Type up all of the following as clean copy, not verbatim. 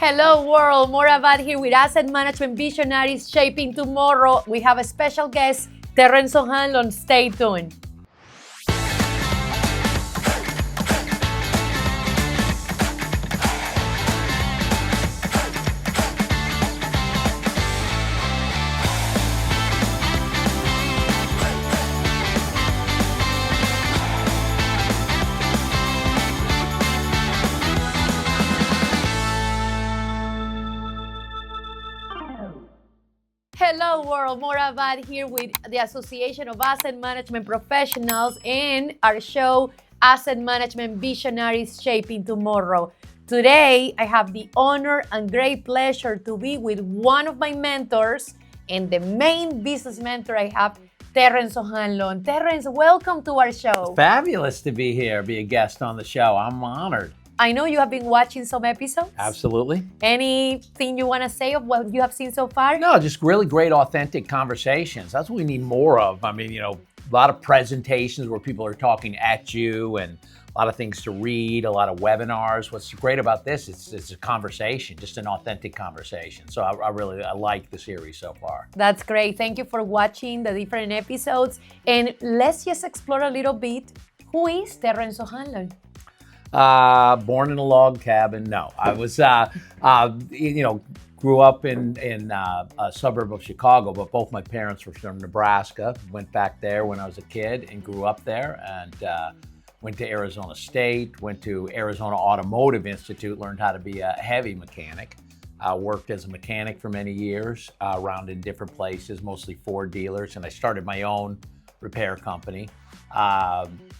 Hello world, Maura here with Asset Management Visionaries Shaping Tomorrow. We have a special guest, Terrence O'Hanlon. Stay tuned. Hello world, Maura here with the Association of Asset Management Professionals and our show, Asset Management Visionaries Shaping Tomorrow. Today, I have the honor and great pleasure to be with one of my mentors and the main business mentor I have, Terrence O'Hanlon. Terrence, welcome to our show. Fabulous to be here, be a guest on the show. I'm honored. I know you have been watching some episodes. Absolutely. Anything you want to say of what you have seen so far? No, just really great, authentic conversations. That's what we need more of. I mean, a lot of presentations where people are talking at you and a lot of things to read, a lot of webinars. What's great about this, it's a conversation, just an authentic conversation. So I really like the series so far. That's great. Thank you for watching the different episodes. And let's just explore a little bit. Who is Terrence O'Hanlon? Born in a log cabin. No, I was, grew up in a suburb of Chicago, but both my parents were from Nebraska. Went back there when I was a kid and grew up there, and went to Arizona State, went to Arizona Automotive Institute, learned how to be a heavy mechanic. Worked as a mechanic for many years, around in different places, mostly Ford dealers, and I started my own repair company.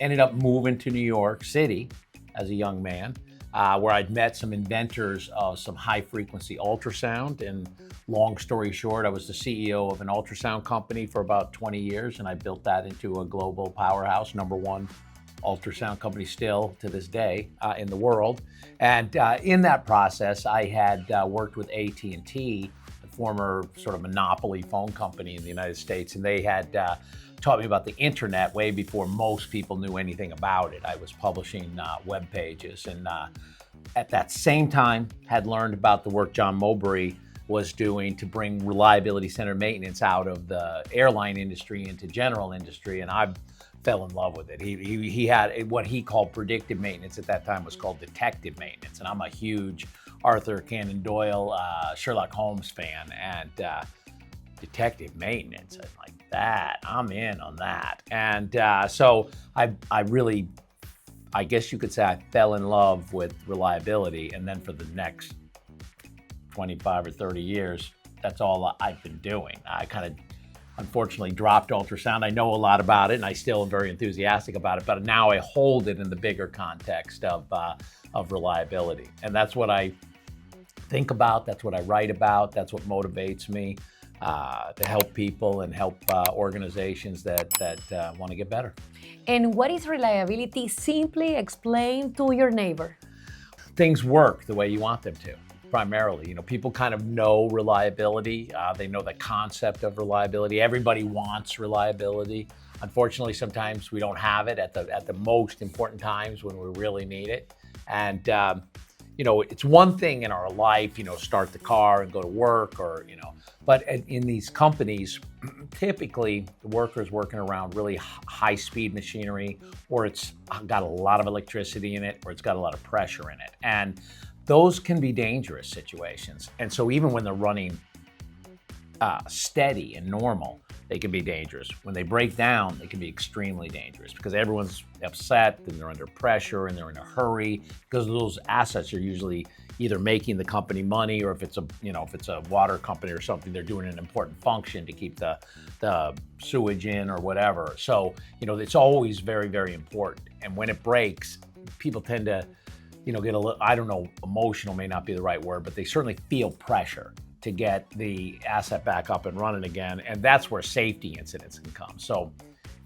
Ended up moving to New York City as a young man, where I'd met some inventors of some high-frequency ultrasound. And long story short, I was the CEO of an ultrasound company for about 20 years, and I built that into a global powerhouse, #1 ultrasound company still to this day in the world. And in that process, I had worked with AT&T, the former sort of monopoly phone company in the United States, and they had taught me about the internet way before most people knew anything about it. I was publishing web pages, and at that same time had learned about the work John Mowbray was doing to bring reliability-centered maintenance out of the airline industry into general industry, and I fell in love with it. He had what he called predictive maintenance. At that time was called detective maintenance, and I'm a huge Arthur Conan Doyle, Sherlock Holmes fan, and detective maintenance, and like that, I'm in on that. And so I really, I guess you could say I fell in love with reliability, and then for the next 25 or 30 years, that's all I've been doing. I kind of unfortunately dropped ultrasound. I know a lot about it, and I still am very enthusiastic about it, but now I hold it in the bigger context of reliability. And that's what I think about, that's what I write about, that's what motivates me. To help people and help organizations that want to get better. And what is reliability? Simply explain to your neighbor. Things work the way you want them to, primarily. People kind of know reliability. They know the concept of reliability. Everybody wants reliability. Unfortunately, sometimes we don't have it at the most important times when we really need it. And it's one thing in our life, start the car and go to work, or but in these companies, typically the workers working around really high-speed machinery, or it's got a lot of electricity in it, or it's got a lot of pressure in it. And those can be dangerous situations. And so even when they're running steady and normal, they can be dangerous. When they break down, they can be extremely dangerous because everyone's upset and they're under pressure and they're in a hurry, because those assets are usually either making the company money, or if it's a water company or something, they're doing an important function to keep the sewage in or whatever. So, it's always very, very important. And when it breaks, people tend to, get a little, I don't know, emotional may not be the right word, but they certainly feel pressure to get the asset back up and running again. And that's where safety incidents can come. So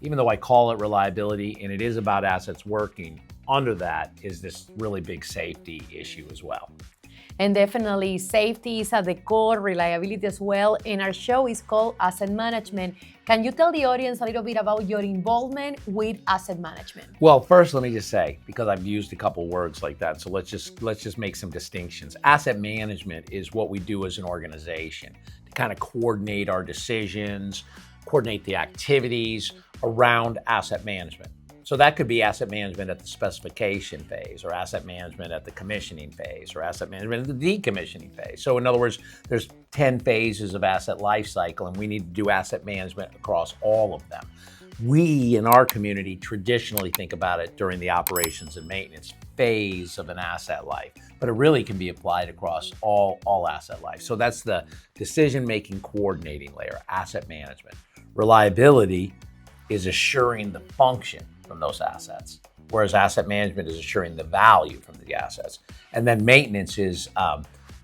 even though I call it reliability and it is about assets working, under that is this really big safety issue as well. And definitely safety is at the core, reliability as well. And our show is called Asset Management. Can you tell the audience a little bit about your involvement with asset management? Well, first, let me just say, because I've used a couple words like that, so let's just make some distinctions. Asset management is what we do as an organization to kind of coordinate our decisions, coordinate the activities around asset management. So that could be asset management at the specification phase, or asset management at the commissioning phase, or asset management at the decommissioning phase. So in other words, there's 10 phases of asset life cycle, and we need to do asset management across all of them. We in our community traditionally think about it during the operations and maintenance phase of an asset life, but it really can be applied across all asset life. So that's the decision-making coordinating layer, asset management. Reliability is assuring the function from those assets, whereas asset management is assuring the value from the assets. And then maintenance is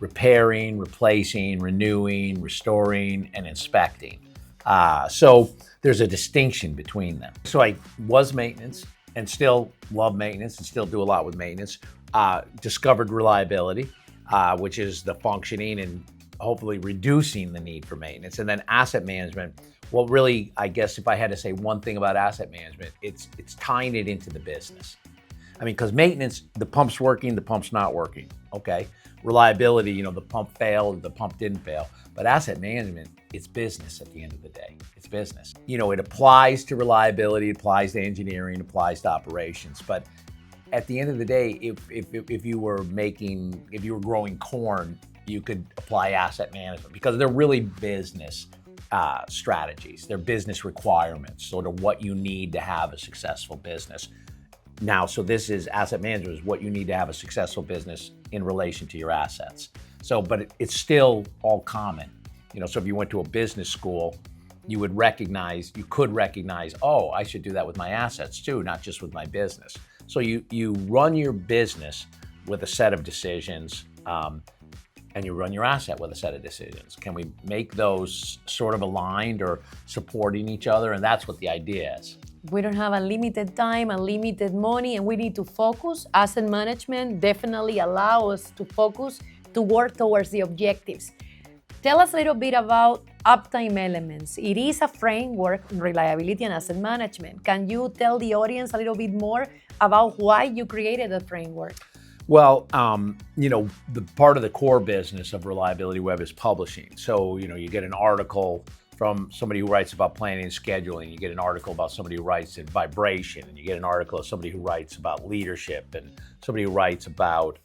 repairing, replacing, renewing, restoring, and inspecting. So there's a distinction between them. So I was maintenance and still love maintenance and still do a lot with maintenance. Discovered reliability, which is the functioning and hopefully reducing the need for maintenance. And then asset management, well, really, I guess if I had to say one thing about asset management, it's tying it into the business. I mean, because maintenance, the pump's working, the pump's not working, okay? Reliability, the pump failed, the pump didn't fail. But asset management, it's business at the end of the day. It's business. It applies to reliability, it applies to engineering, it applies to operations. But at the end of the day, if you were growing corn, you could apply asset management because they're really business strategies. They're business requirements, sort of what you need to have a successful business. Now, so this is asset management is what you need to have a successful business in relation to your assets. So, but it's still all common. So if you went to a business school, you could recognize, oh, I should do that with my assets too, not just with my business. So you run your business with a set of decisions, and you run your asset with a set of decisions. Can we make those sort of aligned or supporting each other? And that's what the idea is. We don't have unlimited time, unlimited money, and we need to focus. Asset management definitely allows us to focus, to work towards the objectives. Tell us a little bit about Uptime Elements. It is a framework in reliability and asset management. Can you tell the audience a little bit more about why you created the framework? Well, the part of the core business of ReliabilityWeb is publishing. So, you get an article from somebody who writes about planning and scheduling. You get an article about somebody who writes in vibration, and you get an article of somebody who writes about leadership, and somebody who writes about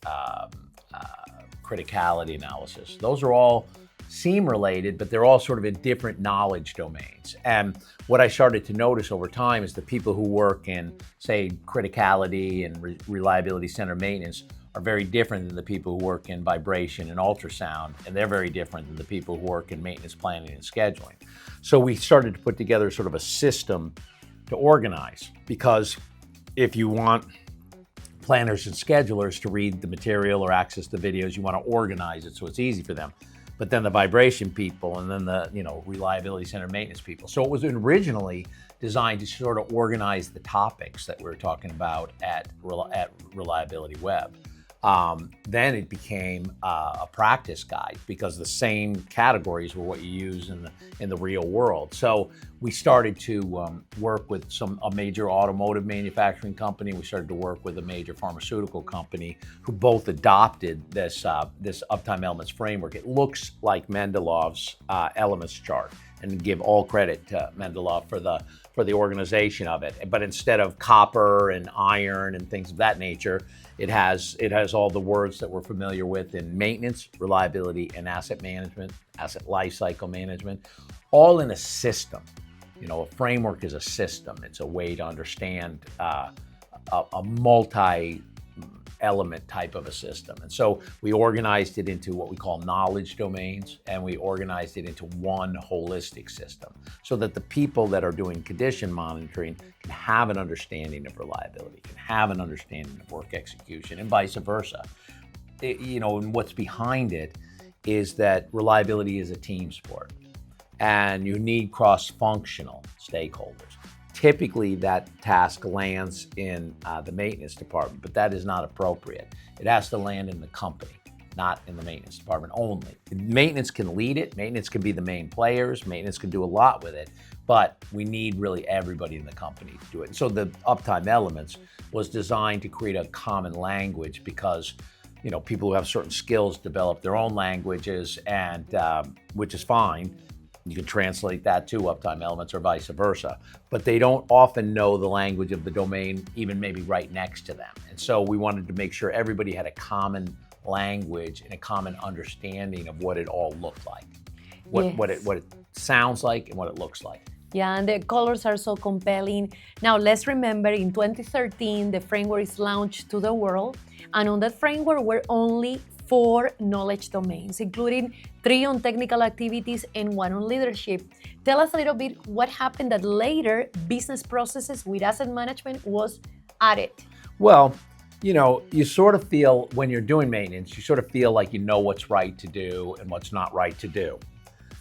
criticality analysis. Those are all seem related, but they're all sort of in different knowledge domains. And what I started to notice over time is the people who work in, say, criticality and reliability center maintenance are very different than the people who work in vibration and ultrasound, and they're very different than the people who work in maintenance planning and scheduling. So we started to put together sort of a system to organize, because if you want planners and schedulers to read the material or access the videos, you want to organize it so it's easy for them. But then the vibration people, and then the reliability center maintenance people. So it was originally designed to sort of organize the topics that we were talking about at ReliabilityWeb. Then it became a practice guide, because the same categories were what you use in the real world. So we started to work with a major automotive manufacturing company. We started to work with a major pharmaceutical company who both adopted this Uptime Elements Framework. It looks like Mendelov's elements chart, and give all credit to Mendelov for the organization of it. But instead of copper and iron and things of that nature, it has all the words that we're familiar with in maintenance, reliability, and asset management, asset lifecycle management, all in a system. A framework is a system. It's a way to understand a multi-element type of a system. And so we organized it into what we call knowledge domains, and we organized it into one holistic system, so that the people that are doing condition monitoring can have an understanding of reliability, can have an understanding of work execution, and vice versa. And what's behind it is that reliability is a team sport, and you need cross-functional stakeholders. Typically, that task lands in the maintenance department, but that is not appropriate. It has to land in the company. not in the maintenance department only. Maintenance can lead it, maintenance can be the main players, maintenance can do a lot with it, but we need really everybody in the company to do it. And so the Uptime Elements was designed to create a common language because people who have certain skills develop their own languages, and which is fine. You can translate that to Uptime Elements or vice versa, but they don't often know the language of the domain, even maybe right next to them. And so we wanted to make sure everybody had a common language and a common understanding of what it all looked like, what it sounds like and what it looks like. Yeah, and the colors are so compelling. Now, let's remember in 2013, the framework is launched to the world. And on that framework were only 4 knowledge domains, including 3 on technical activities and 1 on leadership. Tell us a little bit what happened that later business processes with asset management was added. Well, you sort of feel when you're doing maintenance, you sort of feel like you know what's right to do and what's not right to do.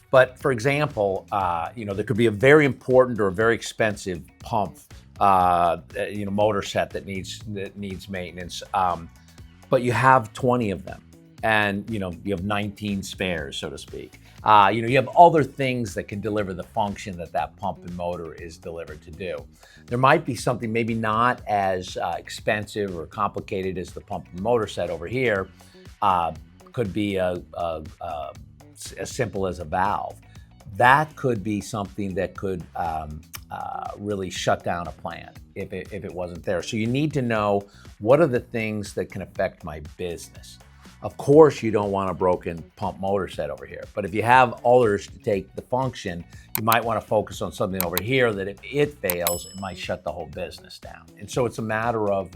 But for example, there could be a very important or a very expensive pump, motor set that needs maintenance, but you have 20 of them, and you have 19 spares, so to speak. You have other things that can deliver the function that pump and motor is delivered to do. There might be something maybe not as expensive or complicated as the pump and motor set over here. Could be as simple as a valve. That could be something that could really shut down a plant if it wasn't there. So you need to know what are the things that can affect my business. Of course, you don't want a broken pump motor set over here, but if you have others to take the function, you might want to focus on something over here that if it fails, it might shut the whole business down. And so it's a matter of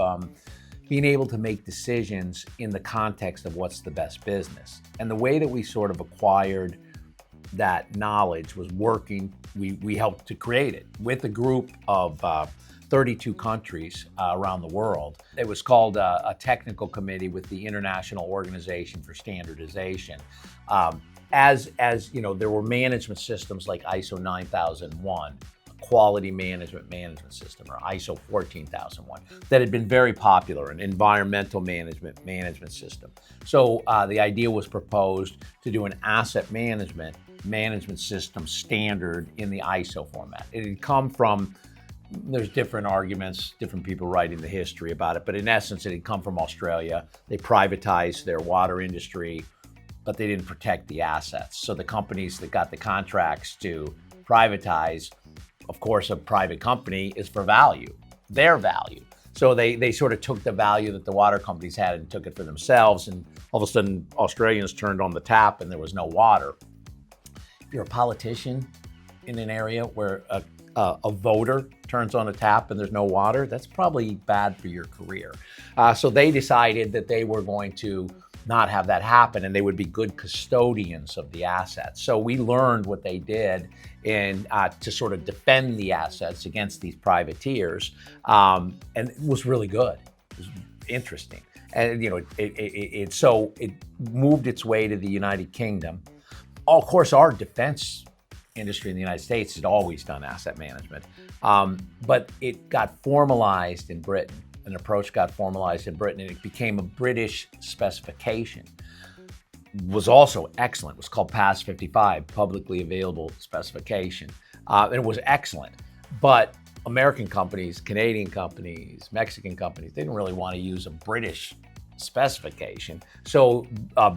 being able to make decisions in the context of what's the best business. And the way that we sort of acquired that knowledge was working. We helped to create it with a group of 32 countries around the world. It was called a technical committee with the International Organization for Standardization. As there were management systems like ISO 9001, quality management system, or ISO 14001, that had been very popular, an environmental management system. So the idea was proposed to do an asset management system standard in the ISO format. It had come from, there's different arguments, different people writing the history about it, but in essence, it had come from Australia. They privatized their water industry, but they didn't protect the assets. So the companies that got the contracts to privatize, of course, a private company is for value, their value. So they sort of took the value that the water companies had and took it for themselves. And all of a sudden, Australians turned on the tap and there was no water. If you're a politician in an area where a voter turns on a tap and there's no water, that's probably bad for your career. So they decided that they were going to not have that happen, and they would be good custodians of the assets. So we learned what they did to sort of defend the assets against these privateers, and it was really good. It was interesting, and it moved its way to the United Kingdom. Of course, our defense industry in the United States had always done asset management, but it got formalized in Britain. An approach got formalized in Britain, and it became a British specification. It was also excellent. It was called PAS 55, publicly available specification. And it was excellent. But American companies, Canadian companies, Mexican companies, they didn't really want to use a British specification. So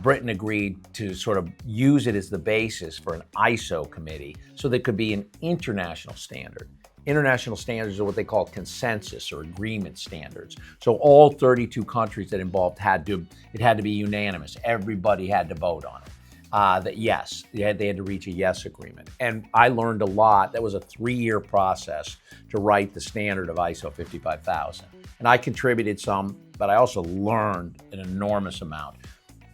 Britain agreed to sort of use it as the basis for an ISO committee so there could be an international standard. International standards are what they call consensus or agreement standards. So all 32 countries that involved had to be unanimous. Everybody had to vote on it. That yes, they had to reach a yes agreement. And I learned a lot. That was a 3-year process to write the standard of ISO 55000. And I contributed some, but I also learned an enormous amount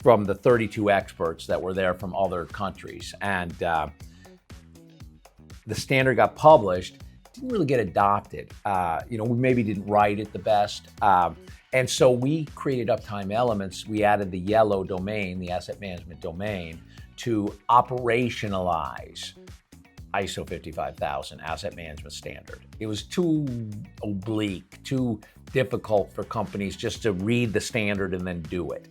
from the 32 experts that were there from other countries. And the standard got published. Didn't really get adopted. We maybe didn't write it the best. And so we created Uptime Elements. We added the yellow domain, the asset management domain, to operationalize ISO 55000 asset management standard. It was too oblique, too difficult for companies just to read the standard and then do it.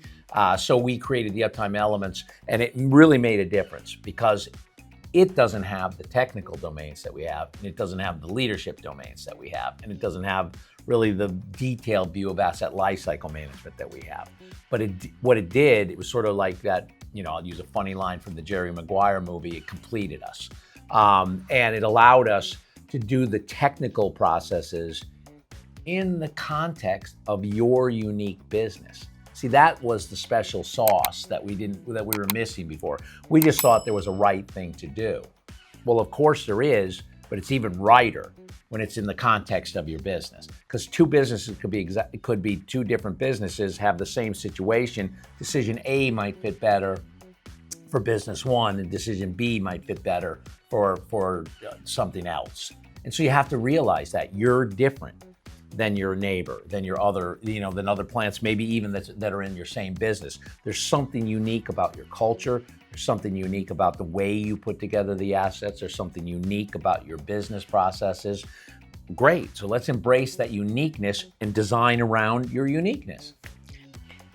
So we created the Uptime Elements, and it really made a difference because it doesn't have the technical domains that we have, and it doesn't have the leadership domains that we have, and it doesn't have really the detailed view of asset lifecycle management that we have. But what it did, it was sort of like that, I'll use a funny line from the Jerry Maguire movie, it completed us. And it allowed us to do the technical processes in the context of your unique business. See, that was the special sauce that we were missing before. We just thought there was a right thing to do. Well, of course there is, but it's even righter when it's in the context of your business. Because two businesses could be two different businesses, have the same situation. Decision A might fit better for business one, and decision B might fit better for something else. And so you have to realize that you're different than your neighbor, than your than other plants, maybe even that are in your same business. There's something unique about your culture. There's something unique about the way you put together the assets. There's something unique about your business processes. Great, so let's embrace that uniqueness and design around your uniqueness.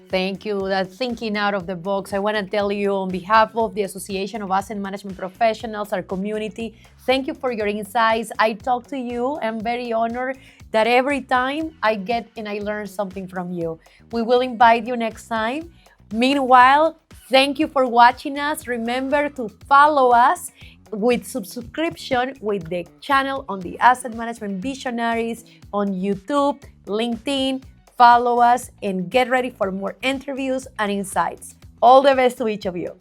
Thank you. That's thinking out of the box. I want to tell you on behalf of the Association of Asset Management Professionals, our community, thank you for your insights. I talk to you. I'm very honored that every time I get and I learn something from you. We will invite you next time. Meanwhile, thank you for watching us. Remember to follow us with subscription with the channel on the Asset Management Visionaries on YouTube, LinkedIn. Follow us and get ready for more interviews and insights. All the best to each of you.